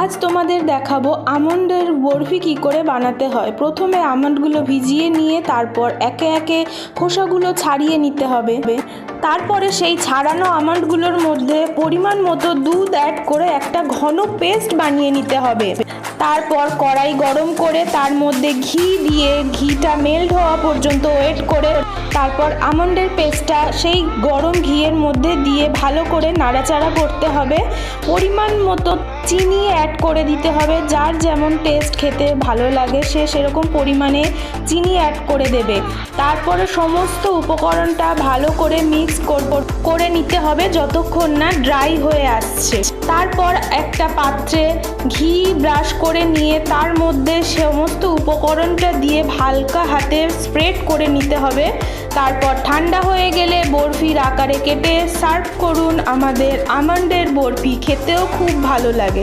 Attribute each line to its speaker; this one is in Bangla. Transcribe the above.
Speaker 1: আজ তোমাদের দেখাবো আমন্ডের বরফি কী করে বানাতে হয়। প্রথমে আমন্ডগুলো ভিজিয়ে নিয়ে তারপর একে একে খোসাগুলো ছাড়িয়ে নিতে হবে। তারপরে সেই ছাড়ানো আমন্ডগুলোর মধ্যে পরিমাণ মতো দুধ অ্যাড করে একটা ঘন পেস্ট বানিয়ে নিতে হবে। তারপর কড়াই গরম করে তার মধ্যে ঘি দিয়ে ঘিটা মেল্ট হওয়া পর্যন্ত ওয়েট করে তারপর আমন্ডের পেস্টটা সেই গরম ঘিয়ের মধ্যে দিয়ে ভালো করে নাড়াচাড়া করতে হবে। পরিমাণ মতো চিনি অ্যাড করে দিতে হবে, যার যেমন টেস্ট খেতে ভালো লাগে সে সেরকম পরিমাণে চিনি অ্যাড করে দেবে। তারপরে সমস্ত উপকরণটা ভালো করে মিক্স করে নিতে হবে যতক্ষণ না ড্রাই হয়ে আসছে। তারপর একটা পাত্রে ঘি ব্রাশ করে নিয়ে তার মধ্যে সমস্ত উপকরণটা দিয়ে হালকা হাতে স্প্রেড করে নিতে হবে। তারপর ঠান্ডা হয়ে গেলে বরফির আকারে কেটে সার্ভ করুন। আমাদের আমন্ডের বরফি খেতেও খুব ভালো লাগে।